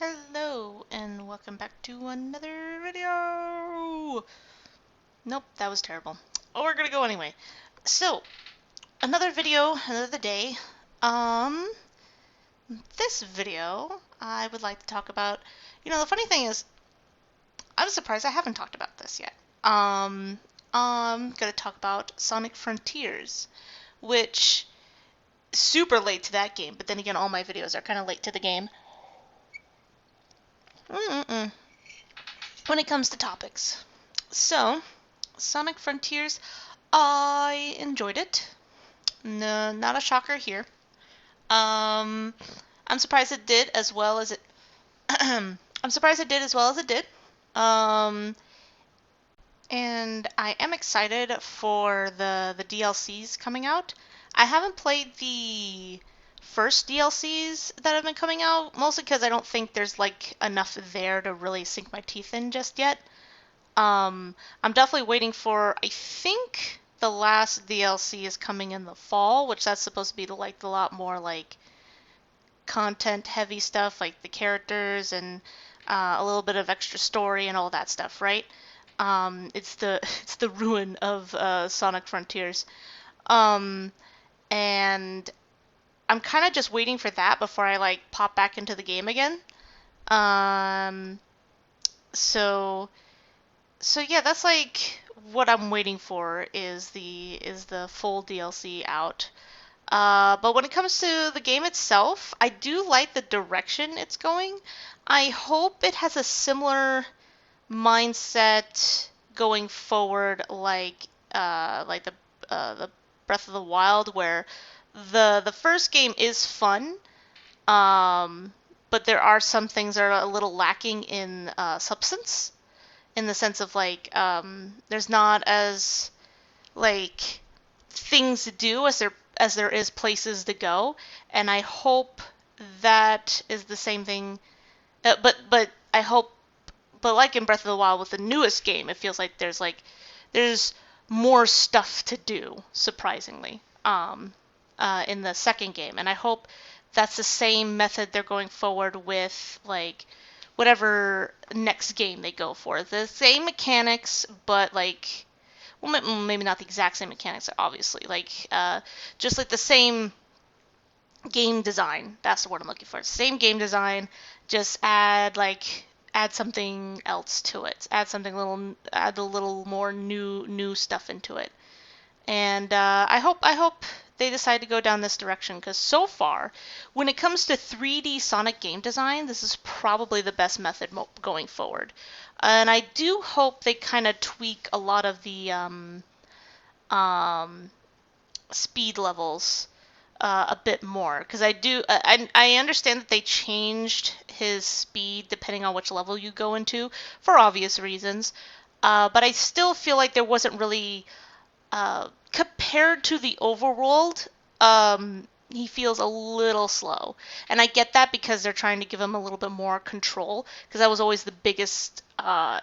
Hello, and welcome back to another video! Nope, that was terrible. Oh, we're gonna go anyway. So, another video, another day. Um, this video, I would like to talk about, the funny thing is, I'm surprised I haven't talked about this yet. I'm gonna talk about Sonic Frontiers, which, super late to that game, but then again, all my videos are kind of late to the game. When it comes to topics. So, Sonic Frontiers, I enjoyed it. No, not a shocker here. Um, I'm surprised it did as well as it. I'm surprised it did as well as it did. Um, and I am excited for the DLCs coming out. I haven't played the first DLCs that have been coming out, mostly because I don't think there's like enough there to really sink my teeth in just yet. I'm definitely waiting for, I think the last DLC is coming in the fall, which that's supposed to be the lot more like content heavy stuff, like the characters and a little bit of extra story and all that stuff, right? It's the it's the ruin of Sonic Frontiers. Um, and I'm kind of just waiting for that before I like pop back into the game again. Um, so So yeah, that's like what I'm waiting for is the full DLC out. But when it comes to the game itself, I do like the direction it's going. I hope it has a similar mindset going forward, like the Breath of the Wild, where the first game is fun, um, but there are some things that are a little lacking in substance in the sense of there's not as like things to do as there is places to go, and I hope that is the same thing. But I hope, but like in Breath of the Wild with the newest game, it feels like there's more stuff to do, surprisingly, in the second game, and I hope that's the same method they're going forward with, like whatever next game they go for. The same mechanics, but like, well, maybe not the exact same mechanics, obviously. Just like the same game design. That's the word I'm looking for. Same game design, just add something else to it. Add a little more new stuff into it. And I hope they decide to go down this direction, because so far, when it comes to 3D Sonic game design, this is probably the best method going forward. And I do hope they kind of tweak a lot of the um, speed levels a bit more, because I understand that they changed his speed depending on which level you go into for obvious reasons. But I still feel like there wasn't really compared to the overworld, he feels a little slow. And I get that because they're trying to give him a little bit more control, because that was always the biggest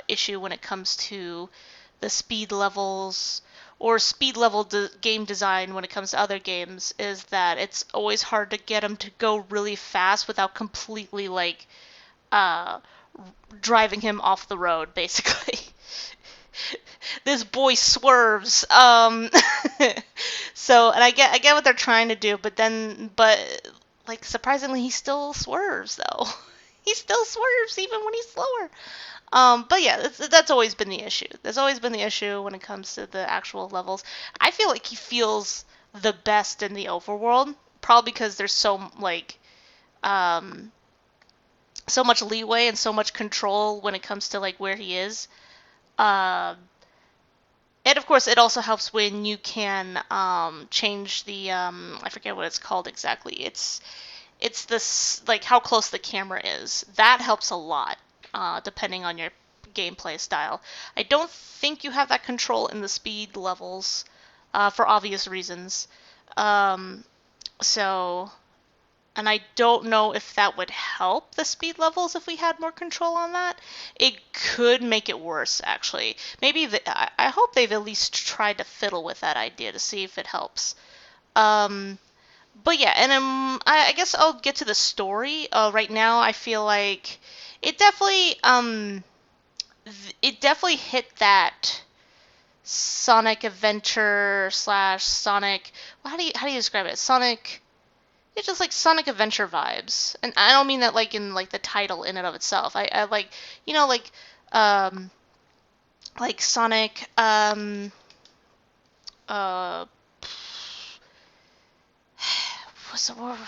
issue when it comes to the speed levels or speed level game design when it comes to other games, is that it's always hard to get him to go really fast without completely uh, driving him off the road, basically. This boy swerves. So, and I get what they're trying to do, but like surprisingly, he still swerves though. He still swerves even when he's slower. But yeah, that's always been the issue. There's always been the issue when it comes to the actual levels. I feel like he feels the best in the overworld, probably because there's um, so much leeway and so much control when it comes to like where he is. Um, And of course, it also helps when you can change the I forget what it's called exactly. It's this, like, how close the camera is. That helps a lot, depending on your gameplay style. I don't think you have that control in the speed levels, for obvious reasons. Um, so and I don't know if that would help the speed levels if we had more control on that. It could make it worse, actually. I hope they've at least tried to fiddle with that idea to see if it helps. Um, But yeah, and I guess I'll get to the story. Right now, I feel like it definitely it definitely hit that Sonic Adventure slash Sonic. Well, how do you describe it? Sonic. It's just like Sonic Adventure vibes, and I don't mean that like in like the title in and of itself. I like um Sonic uh what's the word?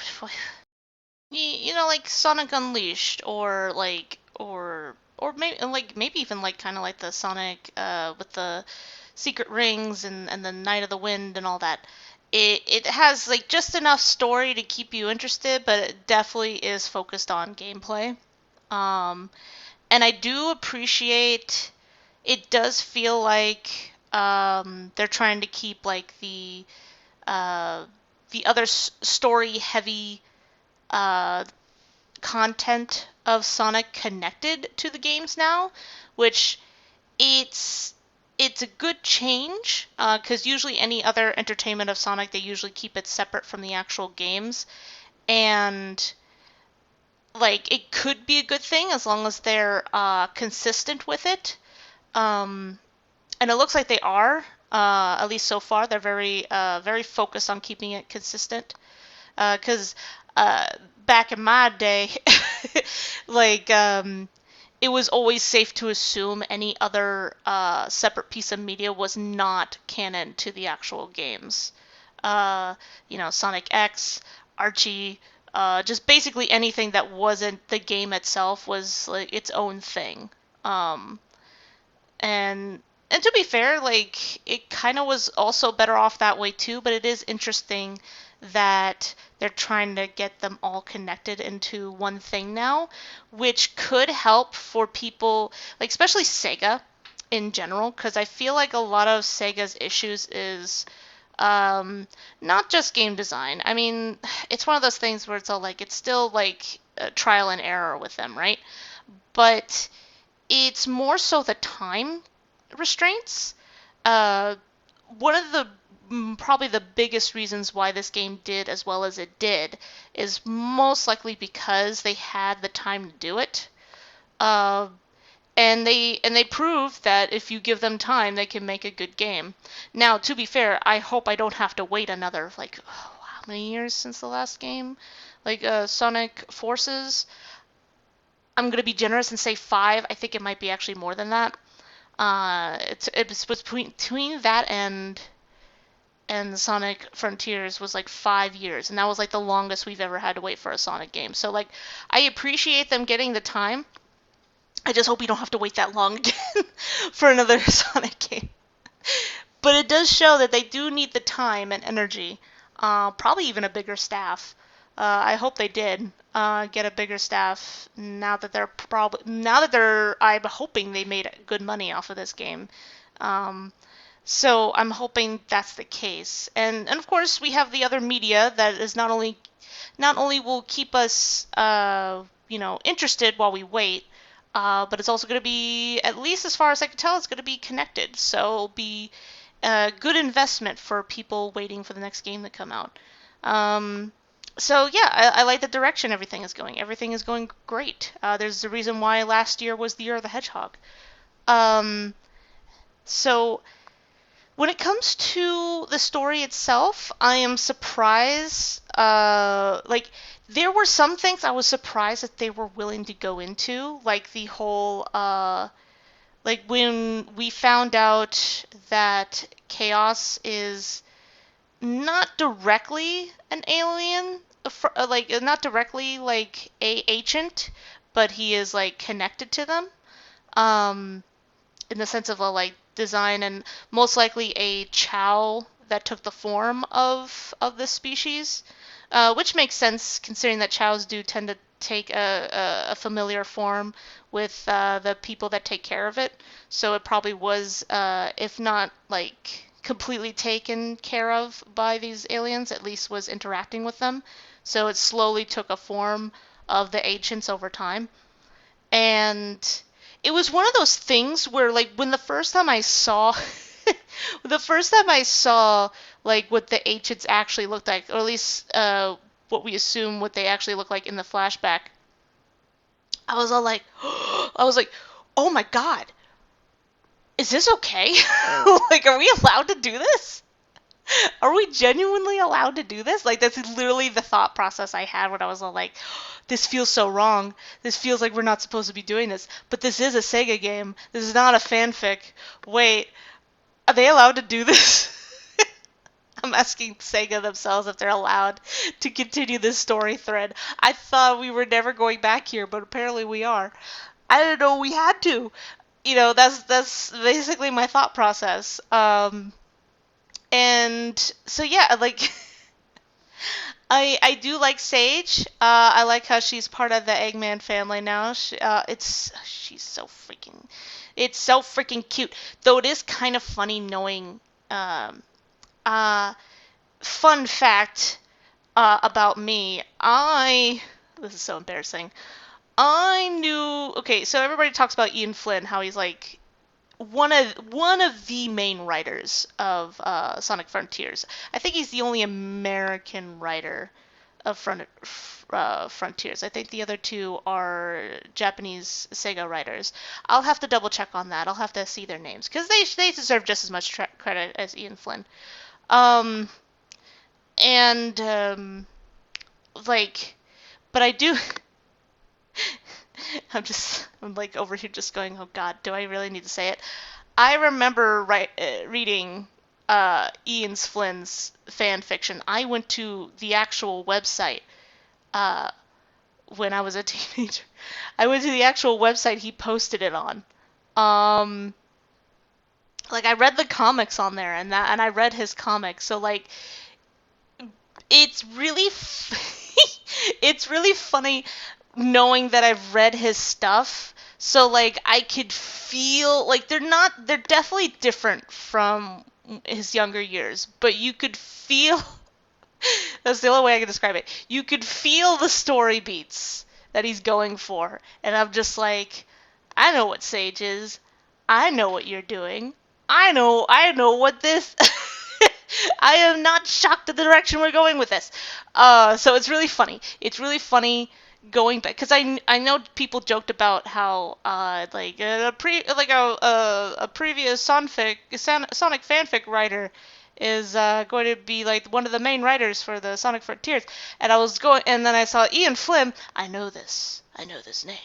Like Sonic Unleashed, or maybe even like kind of like the Sonic with the secret rings and the Night of the Wind and all that. It has like just enough story to keep you interested, but it definitely is focused on gameplay. Um, and I do appreciate, it does feel like they're trying to keep like uh, the other story heavy uh, content of Sonic connected to the games now, which it's it's a good change, because usually any other entertainment of Sonic, they usually keep it separate from the actual games, and like it could be a good thing as long as they're consistent with it. Um, and it looks like they are. At least so far, they're very focused on keeping it consistent. Because back in my day, like it was always safe to assume any other separate piece of media was not canon to the actual games. Uh, Sonic X, Archie, just basically anything that wasn't the game itself was like its own thing. Um, and to be fair, like it kind of was also better off that way too, but it is interesting that they're trying to get them all connected into one thing now, which could help for people, like especially Sega in general, because I feel like a lot of Sega's issues is not just game design. I mean, it's one of those things where it's all like it's still like trial and error with them, right? But it's more so the time restraints. Uh, One of the probably the biggest reasons why this game did as well as it did is most likely because they had the time to do it. Uh, and they proved that if you give them time, they can make a good game. Now, to be fair, I hope I don't have to wait another like how many years since the last game, like Sonic Forces. I'm gonna be generous and say 5. I think it might be actually more than that. It's between that and Sonic Frontiers was like 5 years, and that was like the longest we've ever had to wait for a Sonic game. So like, I appreciate them getting the time. I just hope we don't have to wait that long again for another Sonic game. But it does show that they do need the time and energy, probably even a bigger staff. I hope they did get a bigger staff now that they're I'm hoping they made good money off of this game. Um, so I'm hoping that's the case. And of course we have the other media that is not only will keep us interested while we wait, but it's also going to be, at least as far as I can tell, it's going to be connected. So it'll be a good investment for people waiting for the next game to come out. Um, so yeah, I like the direction everything is going. Everything is going great. There's a reason why last year was the year of the hedgehog. Um, so when it comes to the story itself, I am surprised. Like there were some things I was surprised that they were willing to go into, like the whole like when we found out that Chaos is not directly an alien, like not directly like a agent, but he is like connected to them. Um, in the sense of a like design, and most likely a Chow that took the form of this species, which makes sense considering that Chows do tend to take a familiar form with the people that take care of it. So it probably was, if not like completely taken care of by these aliens, at least was interacting with them. So it slowly took a form of the ancients over time. And it was one of those things where like when the first time I saw The first time I saw like what the ancients actually looked like, or at least what we assume what they actually look like in the flashback, I was all like, I was like, oh my god, is this okay? Like, are we allowed to do this? Are we genuinely allowed to do this? Like, that's literally the thought process I had when I was all like, this feels so wrong. This feels like we're not supposed to be doing this. But this is a Sega game. This is not a fanfic. Wait, are they allowed to do this? I'm asking Sega themselves if they're allowed to continue this story thread. I thought we were never going back here, but apparently we are. I didn't know we had to. That's basically my thought process. And so yeah, like I do like Sage. I like how she's part of the Eggman family now. She's so freaking, it's so freaking cute. Though it is kind of funny knowing. Uh, Fun fact about me. This is so embarrassing. I knew. Okay, so everybody talks about Ian Flynn, how he's like one of the main writers of Sonic Frontiers. I think he's the only American writer of Frontiers. I think the other two are Japanese Sega writers. I'll have to double check on that. I'll have to see their names because they deserve just as much credit as Ian Flynn. Um, and like, but I do. I'm like over here just going, oh God, do I really need to say it? I remember reading Ian Flynn's fan fiction. I went to the actual website uh, when I was a teenager. I went to the actual website he posted it on. Um, like I read the comics on there, and I read his comics. So like, it's really it's really funny knowing that I've read his stuff. So like I could feel like they're definitely different from his younger years, but you could feel that's the only way I can describe it. You could feel the story beats that he's going for, and I'm just like, I know what Sage is. I know what you're doing. I know what this I am not shocked at the direction we're going with this. So it's really funny. It's really funny going back because I know people joked about how a previous Sonic fanfic writer is going to be like one of the main writers for the Sonic Frontiers, and then I saw Ian Flynn. I know this. I know this name.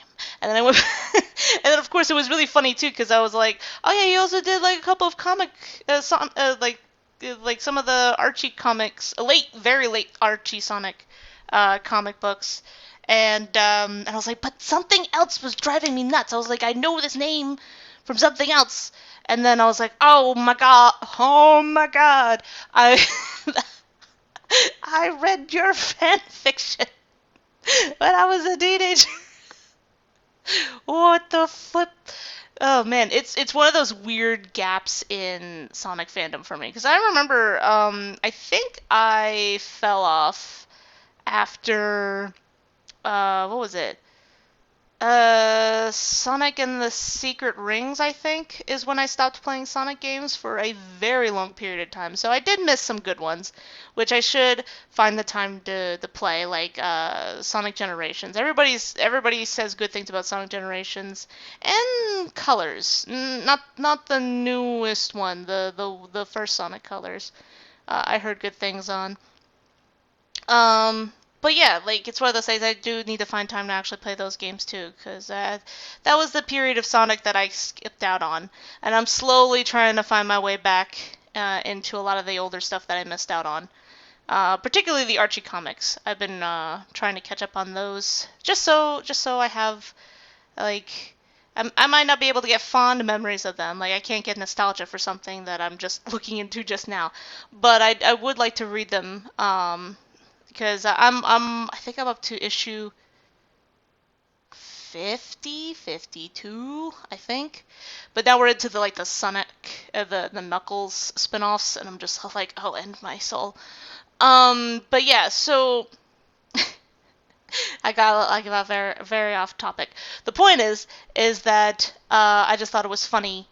And then I went, and then of course it was really funny too because I was like, oh yeah, he also did like a couple of comic, like some of the Archie comics, very late Archie Sonic comic books. And I was like, but something else was driving me nuts. I was like, I know this name from something else. And then I was like, oh my god, I I read your fan fiction when I was a teenager. What the flip? Oh man, it's one of those weird gaps in Sonic fandom for me because I remember I think I fell off after what was it? Sonic and the Secret Rings, I think, is when I stopped playing Sonic games for a very long period of time. So I did miss some good ones, which I should find the time to play, like Sonic Generations. Everybody says good things about Sonic Generations and Colors, not the newest one, the first Sonic Colors. I heard good things on. Um, but yeah, like it's one of those things I do need to find time to actually play those games too, because that was the period of Sonic that I skipped out on, and I'm slowly trying to find my way back into a lot of the older stuff that I missed out on. Particularly the Archie comics. I've been trying to catch up on those, just so I have like. I might not be able to get fond memories of them. Like I can't get nostalgia for something that I'm just looking into just now, but I would like to read them. Because I think I'm up to issue 50, 52, I think. But now we're into the Sonic, the Knuckles spin-offs, and I'm just like, I'll end my soul. But yeah, so I got very very off topic. The point is that I just thought it was funny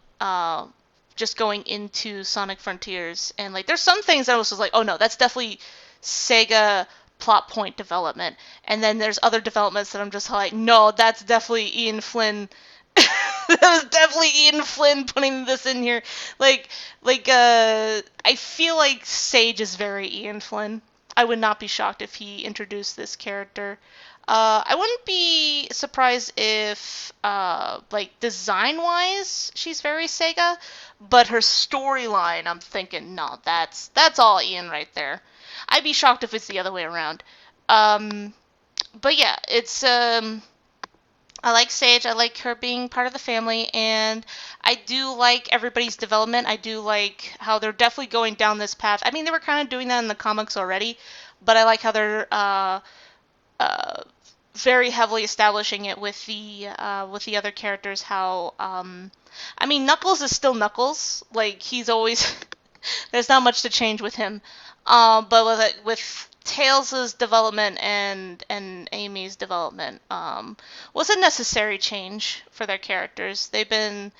just going into Sonic Frontiers, and like there's some things that I was just like, oh no, that's definitely Sega plot point development, and then there's other developments that I'm just like, no, that's definitely Ian Flynn. That was definitely Ian Flynn putting this in here. Like I feel like Sage is very Ian Flynn. I would not be shocked if he introduced this character. I wouldn't be surprised if, like, design-wise, she's very Sega, but her storyline, I'm thinking, no, that's all Ian right there. I'd be shocked if it's the other way around. Um, but yeah, I like Sage. I like her being part of the family, and I do like everybody's development. I do like how they're definitely going down this path. I mean, they were kind of doing that in the comics already, but I like how they're uh, very heavily establishing it with the other characters. How I mean, Knuckles is still Knuckles. Like he's always there's not much to change with him. But with Tails' development and Amy's development was a necessary change for their characters. They've been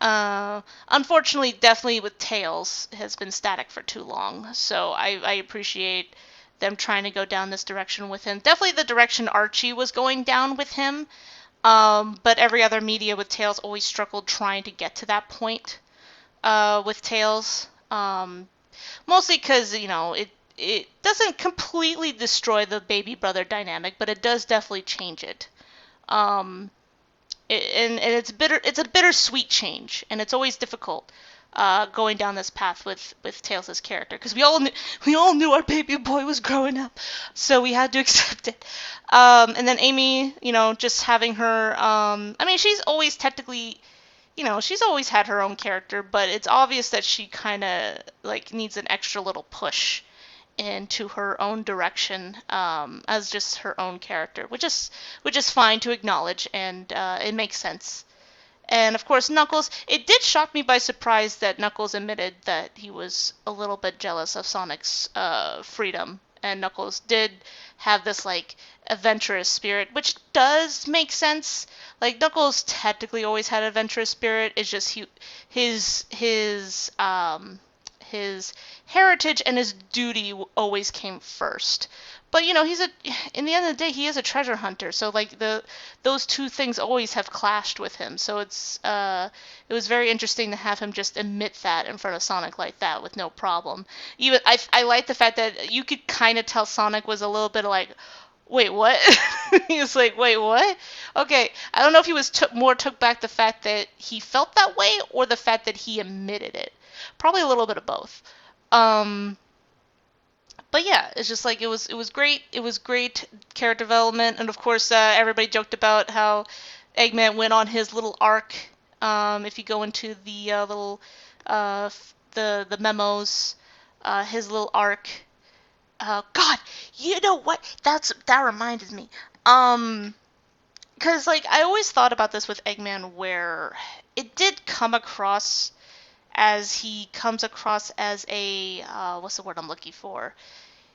unfortunately, definitely with Tails, has been static for too long. So I appreciate them trying to go down this direction with him. Definitely the direction Archie was going down with him. But every other media with Tails always struggled trying to get to that point with Tails. Mostly because, it doesn't completely destroy the baby brother dynamic, but it does definitely change it. Um, and it's a bittersweet change, and it's always difficult going down this path with Tails' character, because we all knew our baby boy was growing up, so we had to accept it. And then Amy, just having her, I mean, she's always technically, she's always had her own character, but it's obvious that she kind of like needs an extra little push into her own direction as just her own character, which is fine to acknowledge, and it makes sense. And of course, Knuckles. It did shock me by surprise that Knuckles admitted that he was a little bit jealous of Sonic's freedom, and Knuckles did have this like adventurous spirit, which does make sense. Like Knuckles technically always had an adventurous spirit. It's just his heritage and his duty always came first. But in the end of the day, he is a treasure hunter. So like those two things always have clashed with him. So it was very interesting to have him just admit that in front of Sonic like that with no problem. Even I like the fact that you could kind of tell Sonic was a little bit like, wait, what? He was like, wait, what? Okay, I don't know if he was took back the fact that he felt that way or the fact that he admitted it. Probably a little bit of both. Um, but yeah, it's just like it was great. It was great character development, and of course, everybody joked about how Eggman went on his little arc. If you go into the little the memos, his little arc. God, you know what? That reminded me. Because like I always thought about this with Eggman, where it did come across as he comes across as a what's the word I'm looking for?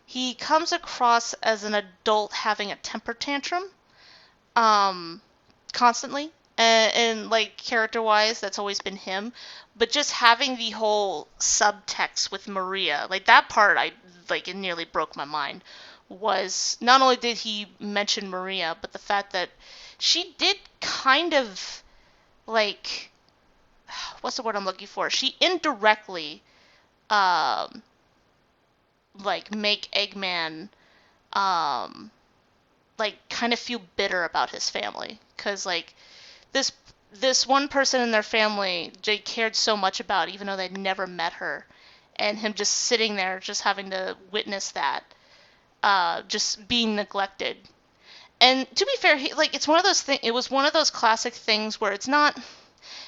He comes across as an adult having a temper tantrum, um, constantly, and like character wise, that's always been him. But just having the whole subtext with Maria, like that part, it nearly broke my mind. Was not only did he mention Maria, but the fact that she did kind of like what's the word I'm looking for? She indirectly um like make Eggman um like kind of feel bitter about his family, cuz like this this one person in their family they cared so much about, even though they'd never met her, and him just sitting there just having to witness that just being neglected. And to be fair, it's one of those things. It was one of those classic things where it's not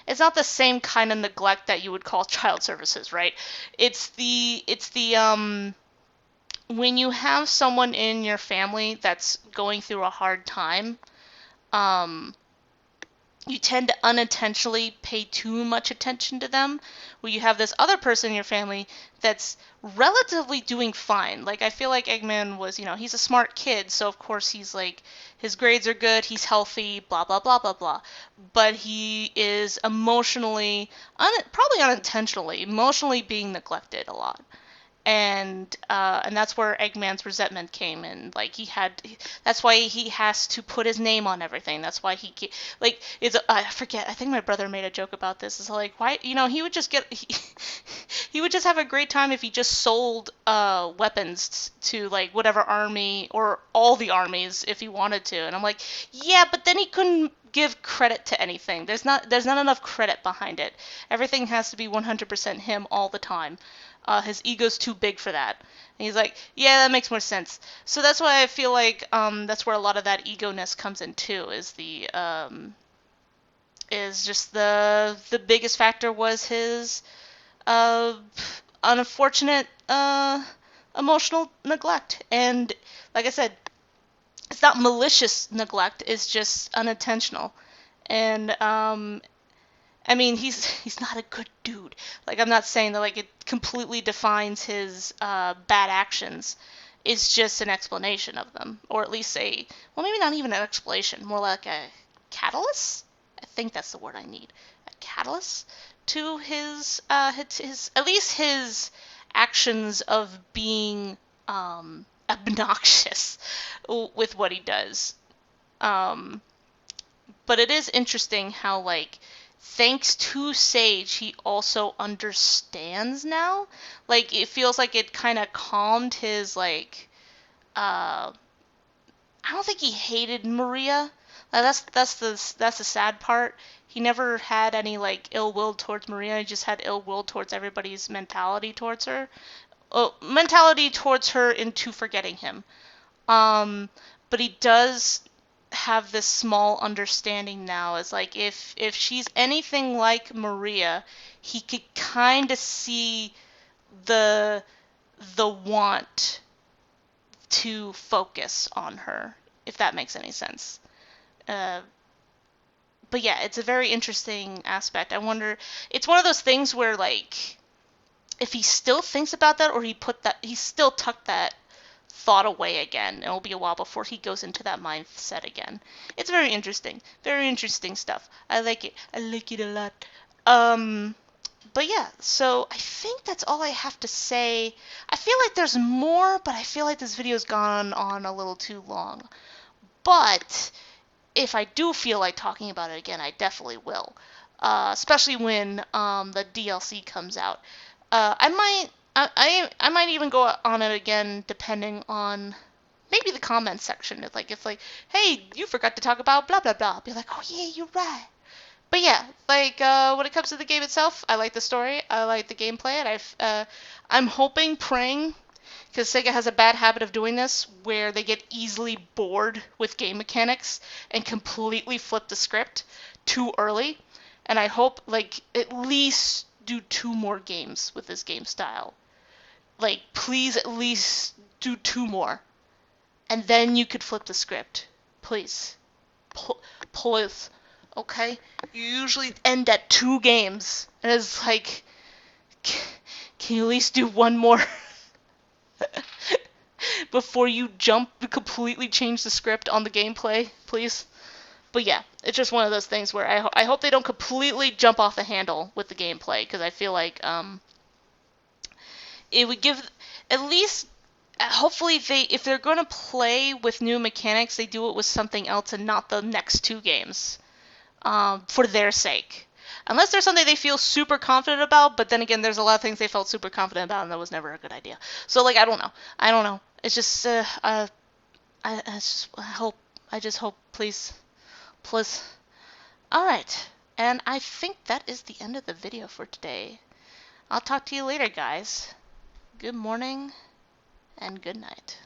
the same kind of neglect that you would call child services, right? It's the when you have someone in your family that's going through a hard time, um you tend to unintentionally pay too much attention to them, where you have this other person in your family that's relatively doing fine. Like, I feel like Eggman was, he's a smart kid, so of course he's like, his grades are good, he's healthy, blah, blah, blah, blah, blah. but he is emotionally, probably unintentionally, emotionally being neglected a lot. And that's where Eggman's resentment came in. Like that's why he has to put his name on everything. That's why like it's I forget. I think my brother made a joke about this. It's like why he would just he would just have a great time if he just sold weapons to like whatever army or all the armies if he wanted to. And I'm like, yeah, but then he couldn't give credit to anything. There's not enough credit behind it. Everything has to be 100% him all the time. His ego's too big for that. And he's like, yeah, that makes more sense. So that's why I feel like that's where a lot of that ego-ness comes in too. Is just the biggest factor was his uh, unfortunate emotional neglect. And like I said, it's not malicious neglect. It's just unintentional. And I mean, he's not a good dude. Like, I'm not saying that like it completely defines his bad actions. It's just an explanation of them, or at least well, maybe not even an explanation, more like a catalyst. I think that's the word I need. A catalyst to his at least his actions of being obnoxious with what he does. Um, but it is interesting how like thanks to Sage he also understands now. Like it feels like it kind of calmed his like I don't think he hated Maria. Like that's the sad part. He never had any like ill will towards Maria. He just had ill will towards everybody's mentality towards her. Oh, mentality towards her into forgetting him. Um, but he does have this small understanding now. Is like if she's anything like Maria, he could kind of see the want to focus on her, if that makes any sense. Uh, but yeah, it's a very interesting aspect. I wonder. It's one of those things where like if he still thinks about that, or he still tucked that thought away again. It'll be a while before he goes into that mindset again. It's very interesting. Very interesting stuff. I like it. I like it a lot. Um, but yeah, so I think that's all I have to say. I feel like there's more, but I feel like this video's gone on a little too long. But if I do feel like talking about it again, I definitely will. Especially when the DLC comes out. I might even go on it again depending on maybe the comments section. If like, hey, you forgot to talk about blah blah blah. I'll be like, oh yeah, you're right. But yeah, like when it comes to the game itself, I like the story, I like the gameplay, and I'm hoping, praying, because Sega has a bad habit of doing this, where they get easily bored with game mechanics and completely flip the script too early. And I hope like at least do 2 more games with this game style. Like please at least do 2 more, and then you could flip the script, please. Please. Okay? You usually end at 2 games. And it's like, can you at least do 1 more before you completely change the script on the gameplay, please? But yeah, it's just one of those things where I hope they don't completely jump off the handle with the gameplay, because I feel like it would give at least hopefully if they're going to play with new mechanics, they do it with something else and not the next 2 games. For their sake. Unless there's something they feel super confident about, but then again, there's a lot of things they felt super confident about, and that was never a good idea. So, like, I don't know. I don't know. It's just, I just hope, please, please. Alright, and I think that is the end of the video for today. I'll talk to you later, guys. Good morning, and good night.